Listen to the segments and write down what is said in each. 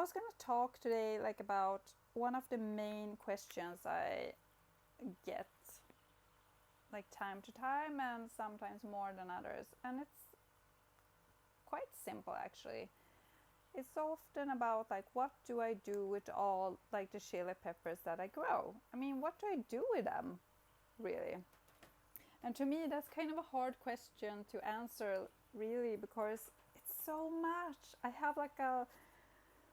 was gonna talk today like about one of the main questions I get like time to time and sometimes more than others, and it's quite simple actually. It's often about like what do I do with all like the chili peppers that I grow? I mean, what do I do with them really? And to me that's kind of a hard question to answer really, because it's so much. I have like a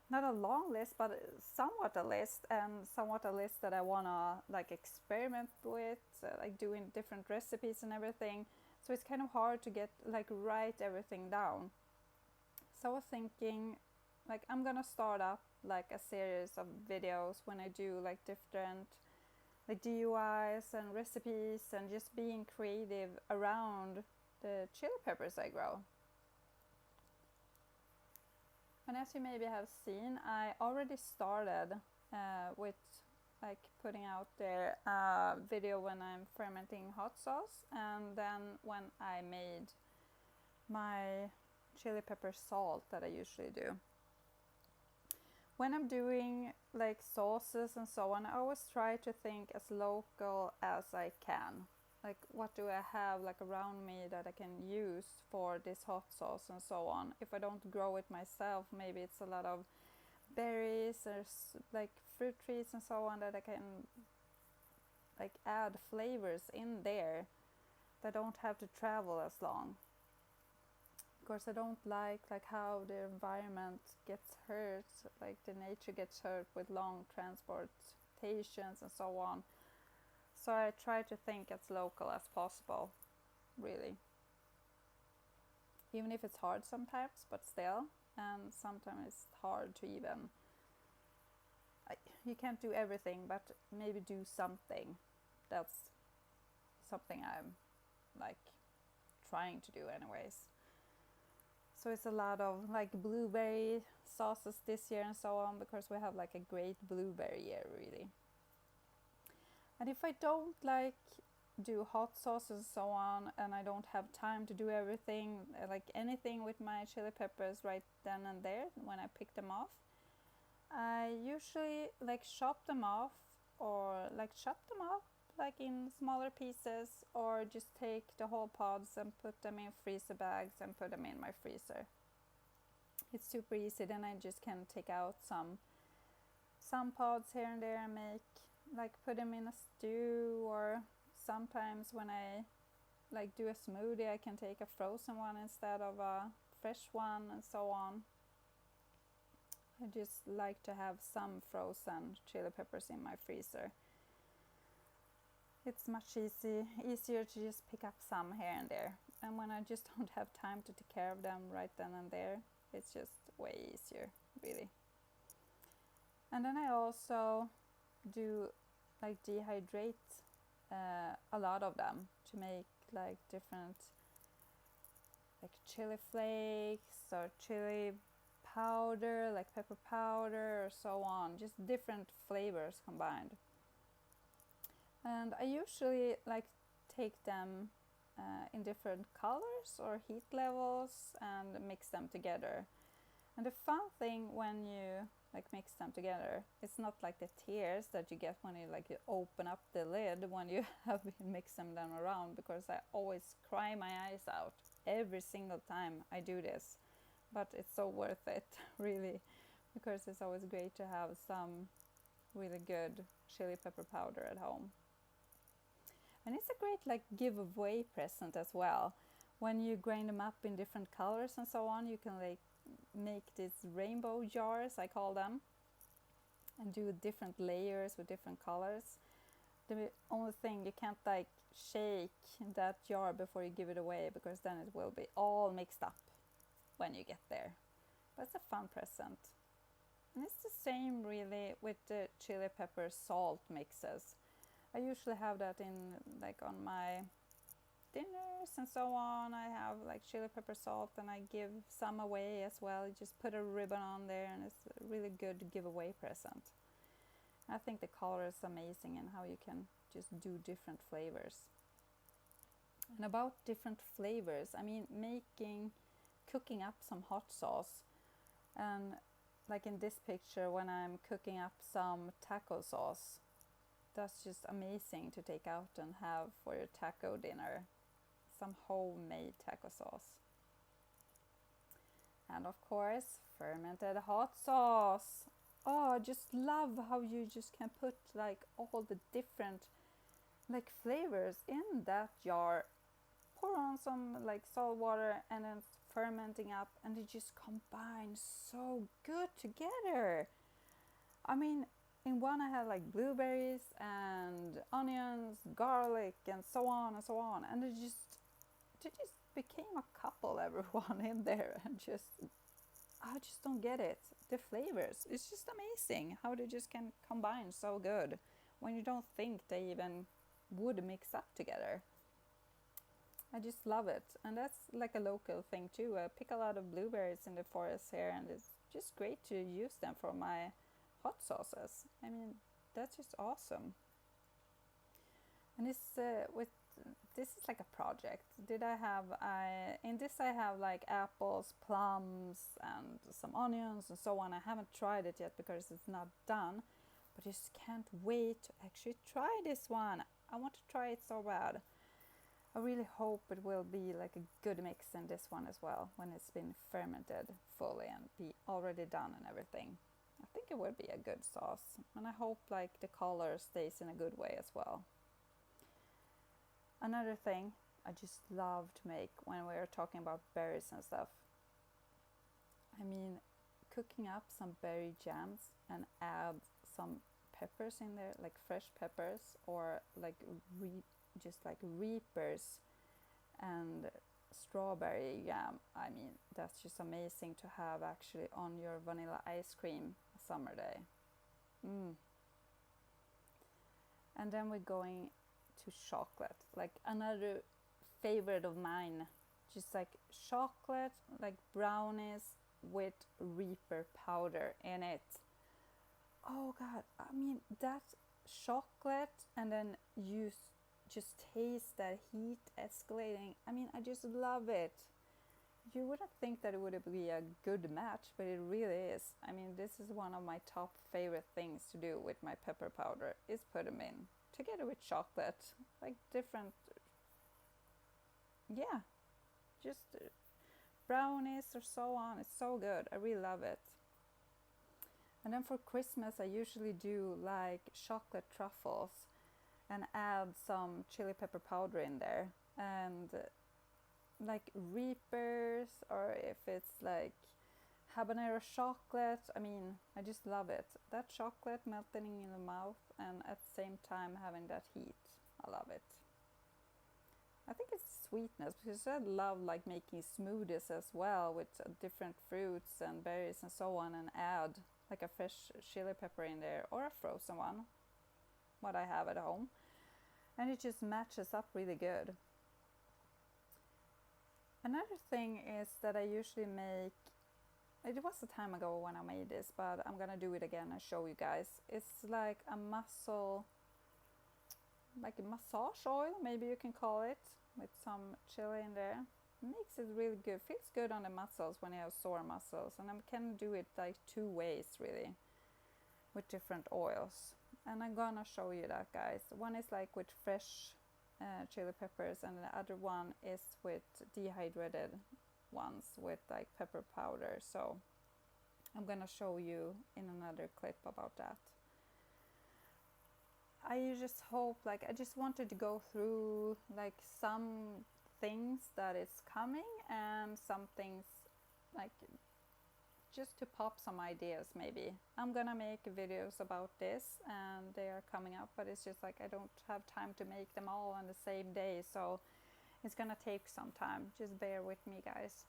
not a long list, but somewhat a list, and somewhat a list that I wanna like experiment with, like doing different recipes and everything. So it's kind of hard to get like write everything down. So I was thinking, like I'm gonna start up like a series of videos when I do like different like DIYs and recipes and just being creative around the chili peppers I grow. And as you maybe have seen, I already started with like putting out there a video when I'm fermenting hot sauce, and then when I made my chili pepper salt that I usually do. When I'm doing like sauces and so on, I always try to think as local as I can. Like what do I have like around me that I can use for this hot sauce and so on. If I don't grow it myself, maybe it's a lot of berries or like fruit trees and so on that I can like add flavors in there that don't have to travel as long. Of course, I don't like how the environment gets hurt, like the nature gets hurt with long transportations and so on. So I try to think as local as possible, really. Even if it's hard sometimes, but still. And sometimes it's hard to even... You can't do everything, but maybe do something. That's something I'm like trying to do anyways. So it's a lot of like blueberry sauces this year and so on, because we have like a great blueberry year really. And if I don't like do hot sauces and so on, and I don't have time to do everything, like anything with my chili peppers right then and there when I pick them off, I usually like chop them off like in smaller pieces, or just take the whole pods and put them in freezer bags and put them in my freezer. It's super easy. Then I just can take out some pods here and there and make like put them in a stew, or sometimes when I like do a smoothie I can take a frozen one instead of a fresh one and so on. I just like to have some frozen chili peppers in my freezer. It's much easier to just pick up some here and there. And when I just don't have time to take care of them right then and there, it's just way easier, really. And then I also do like dehydrate a lot of them to make like different like chili flakes or chili powder, like pepper powder or so on, just different flavors combined. And I usually like take them in different colors or heat levels and mix them together. And the fun thing when you like mix them together, it's not like the tears that you get when you open up the lid when you have been mixing them around, because I always cry my eyes out every single time I do this. But it's so worth it, really, because it's always great to have some really good chili pepper powder at home. And it's a great like giveaway present as well. When you grind them up in different colors and so on, you can like make these rainbow jars, I call them, and do different layers with different colors. The only thing, you can't like shake that jar before you give it away, because then it will be all mixed up when you get there. But it's a fun present. And it's the same really with the chili pepper salt mixes. I usually have that in like on my dinners and so on. I have like chili pepper salt, and I give some away as well. You just put a ribbon on there, and it's a really good giveaway present. I think the color is amazing, and how you can just do different flavors. And about different flavors, I mean cooking up some hot sauce, and like in this picture when I'm cooking up some taco sauce. That's just amazing to take out and have for your taco dinner. Some homemade taco sauce. And of course, fermented hot sauce. Oh, I just love how you just can put like all the different like flavors in that jar. Pour on some like salt water and then fermenting up, and it just combines so good together. I mean, in one I had like blueberries and onions, garlic, and so on and so on, and it just became a couple, everyone in there, and I just don't get it. The flavors, it's just amazing how they just can combine so good when you don't think they even would mix up together. I just love it, and that's like a local thing too. I pick a lot of blueberries in the forest here, and it's just great to use them for my hot sauces. I mean, that's just awesome. And it's with this is like a project. In this I have like apples, plums, and some onions and so on. I haven't tried it yet because it's not done, but I just can't wait to actually try this one. I want to try it so bad. I really hope it will be like a good mix in this one as well when it's been fermented fully and be already done and everything. I think it would be a good sauce, and I hope like the color stays in a good way as well. Another thing I just love to make when we're talking about berries and stuff. I mean, cooking up some berry jams and add some peppers in there, like fresh peppers or like just like reapers and strawberry jam. I mean, that's just amazing to have actually on your vanilla ice cream a summer day. And then we're going to chocolate, like another favorite of mine, just like chocolate, like brownies with reaper powder in it. Oh god, I mean, that chocolate, and then you just taste that heat escalating. I mean, I just love it. You wouldn't think that it would be a good match, but it really is. I mean, this is one of my top favorite things to do with my pepper powder, is put them in together with chocolate, like different, yeah, just brownies or so on. It's so good. I really love it. And then for Christmas I usually do like chocolate truffles and add some chili pepper powder in there, and like reapers, or if it's like habanero chocolate. I mean, I just love it. That chocolate melting in the mouth and at the same time having that heat. I love it. I think it's sweetness, because I love like making smoothies as well with different fruits and berries and so on, and add like a fresh chili pepper in there or a frozen one, what I have at home, and it just matches up really good. Another thing is that I usually make, it was a time ago when I made this, but I'm gonna do it again and show you guys. It's like a like a massage oil, maybe you can call it, with some chili in there. Makes it really good. Feels good on the muscles when you have sore muscles, and I can do it like two ways really, with different oils. And I'm gonna show you that, guys. One is like with fresh chili peppers, and the other one is with dehydrated ones with like pepper powder. So I'm gonna show you in another clip about that. I just hope, like, I just wanted to go through like some things that is coming and some things like just to pop some ideas. Maybe I'm gonna make videos about this and they are coming up, but it's just like I don't have time to make them all on the same day, so it's gonna take some time. Just bear with me, guys.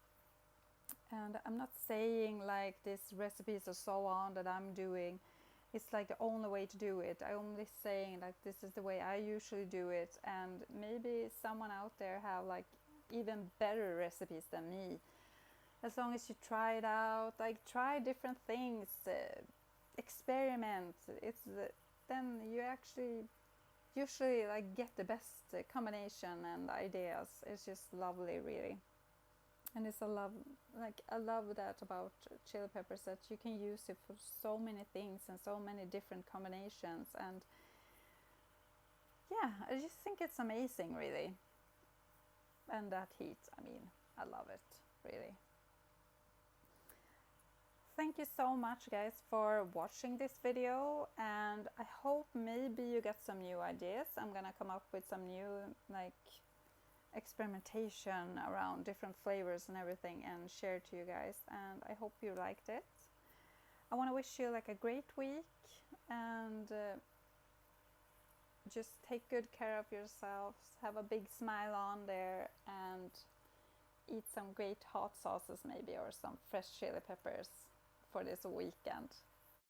And I'm not saying like these recipes or so on that I'm doing it's like the only way to do it. I'm only saying like this is the way I usually do it, and maybe someone out there have like even better recipes than me. As long as you try it out, like try different things, experiment. Then you actually usually like get the best combination and ideas. It's just lovely, really. And it's a love, like I love that about chili peppers, that you can use it for so many things and so many different combinations. And yeah, I just think it's amazing, really. And that heat, I mean, I love it, really. Thank you so much, guys, for watching this video, and I hope maybe you get some new ideas. I'm gonna come up with some new, like, experimentation around different flavors and everything and share to you guys, and I hope you liked it. I want to wish you like a great week, and just take good care of yourselves, have a big smile on there, and eat some great hot sauces maybe, or some fresh chili peppers for this weekend.